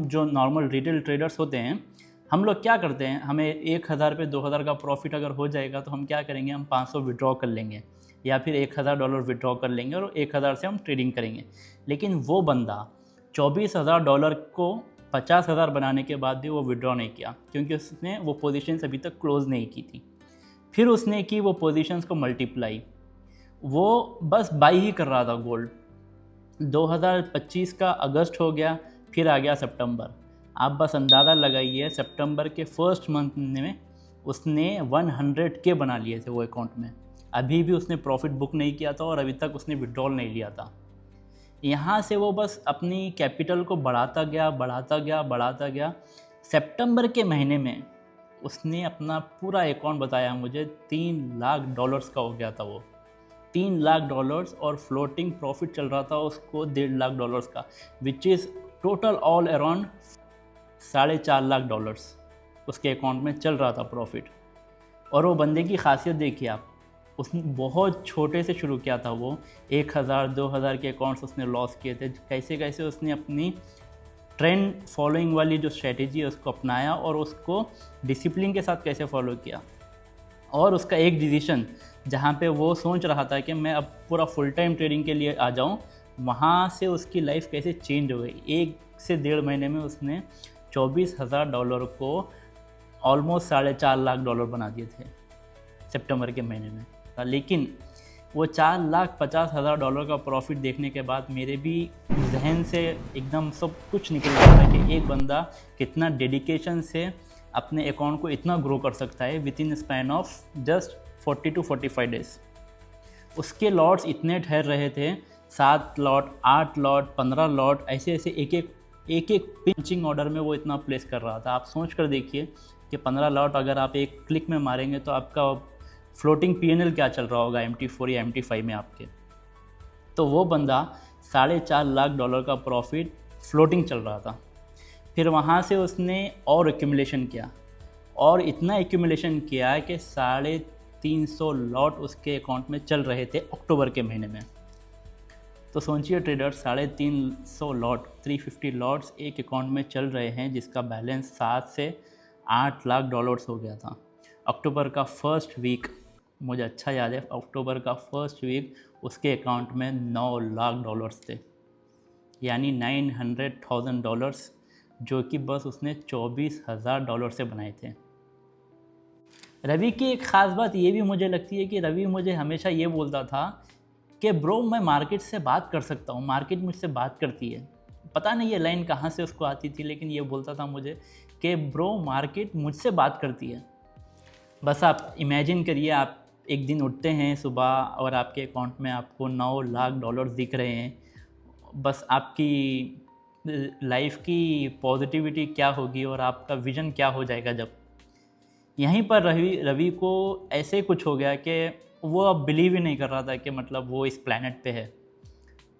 जो normal retail traders होते हैं, हम लोग क्या करते हैं, हमें 1000 पे 2000 का प्रॉफिट अगर हो जाएगा तो हम क्या करेंगे, हम 500 विड्रॉ कर लेंगे या फिर $1000 विड्रॉ कर लेंगे और 1000 से हम ट्रेडिंग करेंगे। लेकिन वो बंदा $24,000 को 50,000 बनाने के बाद भी वो विड्रॉ नहीं किया, क्योंकि उसने वो पोजीशंस अभी तक क्लोज़ नहीं की थी। फिर उसने की वो पोजीशंस को मल्टीप्लाई, वो बस बाई ही कर रहा था गोल्ड। 2025 का अगस्त हो गया, फिर आ गया सितंबर। आप बस अंदाज़ा लगाइए, सितंबर के फर्स्ट मंथ में उसने 100K बना लिए थे वो अकाउंट में। अभी भी उसने प्रॉफिट बुक नहीं किया था और अभी तक उसने विड्रॉल नहीं लिया था। यहाँ से वो बस अपनी कैपिटल को बढ़ाता गया बढ़ाता गया बढ़ाता गया। सितंबर के महीने में उसने अपना पूरा अकाउंट बताया मुझे $3 लाख का हो गया था वो। $3 लाख और फ्लोटिंग प्रॉफिट चल रहा था उसको $1.5 लाख का, which is total all around $4.5 lakh उसके अकाउंट में चल रहा था प्रॉफिट। और वो बंदे की खासियत देखिए आप, उसने बहुत छोटे से शुरू किया था। वो 1000-2000 के अकाउंट्स उसने लॉस किए थे। कैसे कैसे उसने अपनी ट्रेंड फॉलोइंग वाली जो स्ट्रेटेजी है उसको अपनाया और उसको डिसिप्लिन के साथ कैसे फॉलो किया। और उसका एक डिसीजन जहाँ पे वो सोच रहा था कि मैं अब पूरा फुल टाइम ट्रेडिंग के लिए आ जाऊँ, वहाँ से उसकी लाइफ कैसे चेंज हो गई। 1 से 1.5 महीने में उसने $24,000 को ऑलमोस्ट $4.5 लाख बना दिए थे सितंबर के महीने में। लेकिन वो $4,50,000 का प्रॉफिट देखने के बाद मेरे भी जहन से एकदम सब कुछ निकल गया था कि एक बंदा कितना डेडिकेशन से अपने अकाउंट को इतना ग्रो कर सकता है with in span of just 40 to 45 days. उसके लॉट्स इतने ठहर रहे थे, 7 लॉट, 8 लॉट, 15 लॉट, ऐसे ऐसे एक पिंचिंग ऑर्डर में वो इतना प्लेस कर रहा था। आप सोच कर देखिए कि 15 लॉट अगर आप एक क्लिक में मारेंगे तो आपका फ्लोटिंग PNL क्या चल रहा होगा MT4 या MT5 में आपके। तो वो बंदा $4.5 लाख का प्रॉफिट फ्लोटिंग चल रहा था। फिर वहाँ से उसने और एक्यूमुलेशन किया और इतना एक्यूमुलेशन किया कि 350 लॉट उसके अकाउंट में चल रहे थे अक्टूबर के महीने में। तो सोचिए ट्रेडर, 350 लॉट, 350 लॉट्स एक अकाउंट में चल रहे हैं जिसका बैलेंस 7 से 8 लाख डॉलर्स हो गया था। अक्टूबर का फर्स्ट वीक मुझे अच्छा याद है, अक्टूबर का फर्स्ट वीक उसके अकाउंट में $9 लाख थे, यानी $900,000, जो कि बस उसने $24,000 से बनाए थे। रवि की एक ख़ास बात ये भी मुझे लगती है कि रवि मुझे हमेशा ये बोलता था कि ब्रो मैं मार्केट से बात कर सकता हूँ, मार्केट मुझसे बात करती है। पता नहीं ये लाइन कहाँ से उसको आती थी, लेकिन ये बोलता था मुझे कि ब्रो मार्केट मुझसे बात करती है। बस आप इमेजिन करिए, आप एक दिन उठते हैं सुबह और आपके अकाउंट में आपको $9 लाख दिख रहे हैं। बस आपकी लाइफ की पॉजिटिविटी क्या होगी और आपका विज़न क्या हो जाएगा जब। यहीं पर रवि को ऐसे कुछ हो गया कि वो अब बिलीव ही नहीं कर रहा था कि मतलब वो इस प्लैनेट पे है।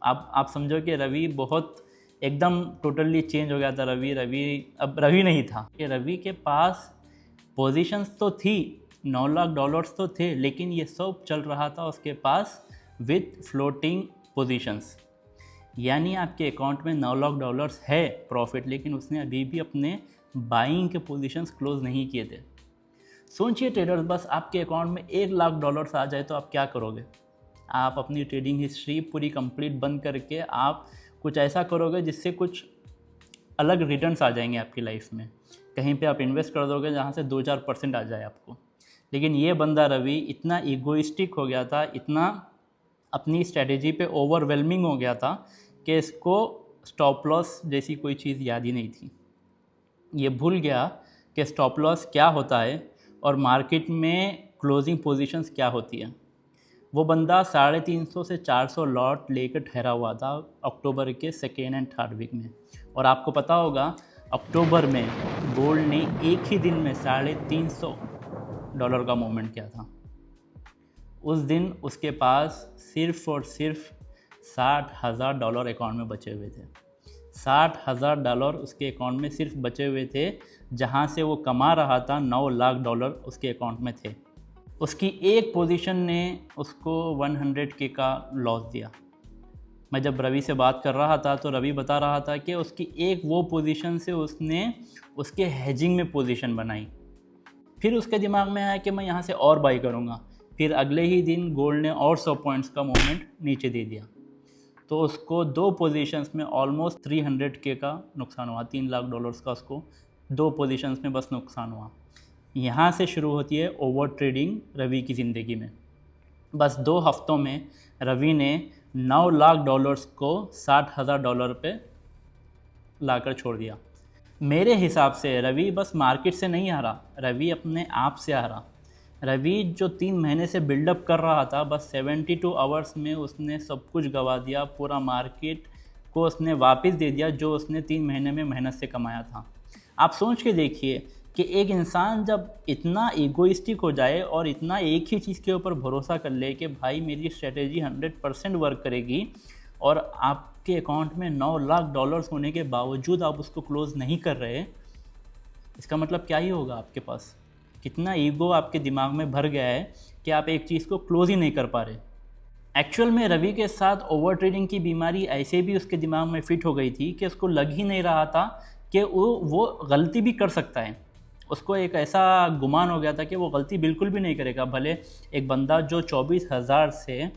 आप समझो कि रवि बहुत एकदम टोटली चेंज हो गया था। रवि अब रवि नहीं था कि रवि के पास पोजीशंस तो थी, $9 लाख तो थे, लेकिन ये सब चल रहा था उसके पास विथ फ्लोटिंग पोजीशंस। यानी आपके अकाउंट में $9 लाख है प्रॉफिट, लेकिन उसने अभी भी अपने बाइंग के पोजीशंस क्लोज नहीं किए थे। सोचिए ट्रेडर्स, बस आपके अकाउंट में $1 लाख आ जाए तो आप क्या करोगे। आप अपनी ट्रेडिंग हिस्ट्री पूरी कंप्लीट बंद करके आप कुछ ऐसा करोगे जिससे कुछ अलग रिटर्न्स आ जाएंगे आपकी लाइफ में। कहीं पे आप इन्वेस्ट कर दोगे जहाँ से 2-4% आ जाए आपको। लेकिन ये बंदा रवि इतना ईगोइस्टिक हो गया था, इतना अपनी स्ट्रैटेजी पे ओवरवेलमिंग हो गया था कि इसको स्टॉप लॉस जैसी कोई चीज़ याद ही नहीं थी। ये भूल गया कि स्टॉप लॉस क्या होता है और मार्केट में क्लोजिंग पोजीशंस क्या होती है। वो बंदा 350 से 400 लॉट लेकर ठहरा हुआ था अक्टूबर के 2nd and 3rd वीक में। और आपको पता होगा अक्टूबर में गोल्ड ने एक ही दिन में $350 का मूवमेंट किया था। उस दिन उसके पास सिर्फ और सिर्फ $60,000 अकाउंट में बचे हुए थे। $60,000 उसके अकाउंट में सिर्फ बचे हुए थे, जहां से वो कमा रहा था $9 लाख उसके अकाउंट में थे। उसकी एक पोजीशन ने उसको 100K का लॉस दिया। मैं जब रवि से बात कर रहा था तो रवि बता रहा था कि उसकी एक वो पोजीशन से उसने उसके हेजिंग में पोजीशन बनाई। फिर उसके दिमाग में आया कि मैं यहाँ से और बाई करूँगा। फिर अगले ही दिन गोल्ड ने और 100 पॉइंट्स का मूवमेंट नीचे दे दिया, तो उसको 2 पोजीशंस में ऑलमोस्ट 300K का नुकसान हुआ। $3 लाख का उसको 2 पोजीशंस में बस नुकसान हुआ। यहाँ से शुरू होती है ओवर ट्रेडिंग रवि की ज़िंदगी में। बस 2 हफ्तों में रवि ने $9 लाख को $60,000 पे लाकर छोड़ दिया। मेरे हिसाब से रवि बस मार्केट से नहीं हारा, रवि अपने आप से हारा। रवि जो 3 महीने से बिल्डअप कर रहा था, बस 72 आवर्स में उसने सब कुछ गंवा दिया। पूरा मार्केट को उसने वापस दे दिया जो उसने 3 महीने में मेहनत से कमाया था। आप सोच के देखिए कि एक इंसान जब इतना ईगोइस्टिक हो जाए और इतना एक ही चीज़ के ऊपर भरोसा कर ले कि भाई मेरी स्ट्रेटेजी 100% वर्क करेगी, और आपके अकाउंट में $9 लाख होने के बावजूद आप उसको क्लोज़ नहीं कर रहे, इसका मतलब क्या ही होगा आपके पास? कितना ईगो आपके दिमाग में भर गया है कि आप एक चीज़ को क्लोज़ ही नहीं कर पा रहे। एक्चुअल में रवि के साथ ओवर ट्रेडिंग की बीमारी ऐसे भी उसके दिमाग में फिट हो गई थी कि उसको लग ही नहीं रहा था कि वो गलती भी कर सकता है। उसको एक ऐसा गुमान हो गया था कि वो गलती बिल्कुल भी नहीं करेगा। भले एक बंदा जो 24,000 से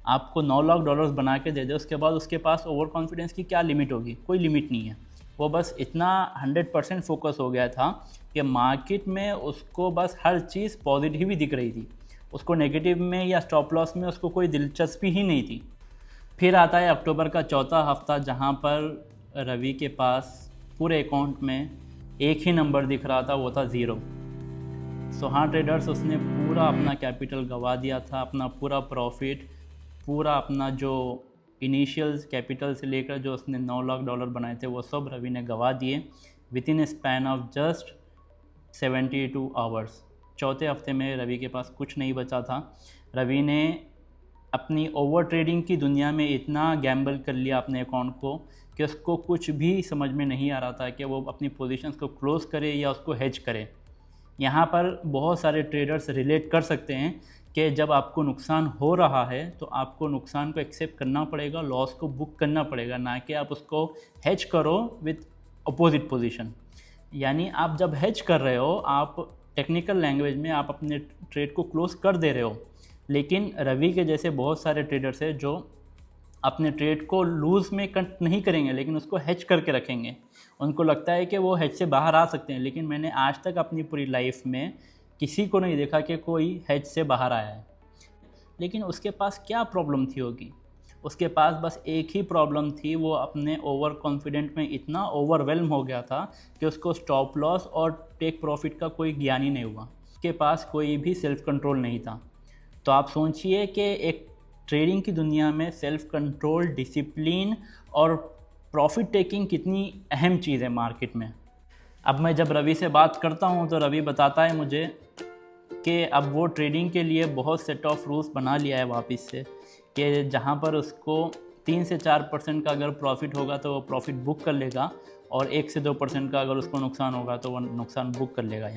आपको $9 लाख बना के दे दे, उसके बाद उसके पास ओवर कॉन्फिडेंस की क्या लिमिट होगी? कोई लिमिट नहीं है। वो बस इतना 100% फोकस हो गया था कि मार्केट में उसको बस हर चीज़ पॉजिटिव ही दिख रही थी, उसको नेगेटिव में या स्टॉप लॉस में उसको कोई दिलचस्पी ही नहीं थी। फिर आता है अक्टूबर का चौथा हफ्ता, जहाँ पर रवि के पास पूरे अकाउंट में एक ही नंबर दिख रहा था, वो था 0। सो हाँ ट्रेडर्स, उसने पूरा अपना कैपिटल गंवा दिया था, अपना पूरा प्रॉफिट, पूरा अपना जो इनिशियल कैपिटल से लेकर जो उसने $9 लाख बनाए थे वो सब रवि ने गंवा दिए with in span of just 72 hours. चौथे हफ्ते में रवि के पास कुछ नहीं बचा था। रवि ने अपनी ओवर ट्रेडिंग की दुनिया में इतना गैम्बल कर लिया अपने अकाउंट को कि उसको कुछ भी समझ में नहीं आ रहा था कि वो अपनी पोजीशंस को क्लोज़ करे या उसको हेज करे। यहाँ पर बहुत सारे ट्रेडर्स रिलेट कर सकते हैं कि जब आपको नुकसान हो रहा है तो आपको नुकसान को एक्सेप्ट करना पड़ेगा, लॉस को बुक करना पड़ेगा, ना कि आप उसको हेज करो विद अपोजिट पोजीशन। यानी आप जब हेज कर रहे हो, आप टेक्निकल लैंग्वेज में आप अपने ट्रेड को क्लोज़ कर दे रहे हो। लेकिन रवि के जैसे बहुत सारे ट्रेडर्स हैं जो अपने ट्रेड को लूज़ में कट नहीं करेंगे, लेकिन उसको हेज करके रखेंगे। उनको लगता है कि वो हेज से बाहर आ सकते हैं, लेकिन मैंने आज तक अपनी पूरी लाइफ में किसी को नहीं देखा कि कोई हेज से बाहर आया है। लेकिन उसके पास क्या प्रॉब्लम थी होगी? उसके पास बस एक ही प्रॉब्लम थी, वो अपने ओवर कॉन्फिडेंट में इतना ओवरवेल्म हो गया था कि उसको स्टॉप लॉस और टेक प्रॉफिट का कोई ज्ञान ही नहीं हुआ। उसके पास कोई भी सेल्फ कंट्रोल नहीं था। तो आप सोचिए कि एक ट्रेडिंग की दुनिया में सेल्फ कंट्रोल, डिसिप्लिन और प्रॉफिट टेकिंग कितनी अहम चीज़ है मार्केट में। अब मैं जब रवि से बात करता हूँ तो रवि बताता है मुझे कि अब वो ट्रेडिंग के लिए बहुत सेट ऑफ रूल्स बना लिया है वापस से, कि जहाँ पर उसको 3 से 4% का अगर प्रॉफिट होगा तो वो प्रॉफिट बुक कर लेगा, और 1 से 2% का अगर उसको नुकसान होगा तो वो नुकसान बुक कर लेगा।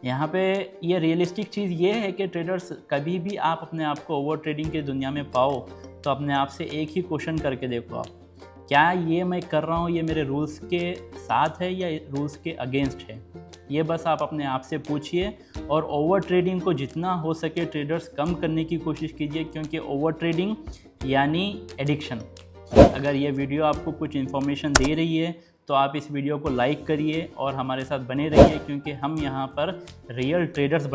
यहाँ पे ये रियलिस्टिक चीज़ ये है कि ट्रेडर्स, कभी भी आप अपने आप को ओवर ट्रेडिंग की दुनिया में पाओ तो अपने आप से एक ही क्वेश्चन करके देखो, आप क्या ये मैं कर रहा हूँ ये मेरे रूल्स के साथ है या रूल्स के अगेंस्ट है? ये बस आप अपने आप से पूछिए। और ओवर ट्रेडिंग को जितना हो सके ट्रेडर्स कम करने की कोशिश कीजिए, क्योंकि ओवर ट्रेडिंग यानी एडिक्शन। अगर ये वीडियो आपको कुछ इन्फॉर्मेशन दे रही है तो आप इस वीडियो को लाइक करिए और हमारे साथ बने रहिए, क्योंकि हम यहाँ पर रियल ट्रेडर्स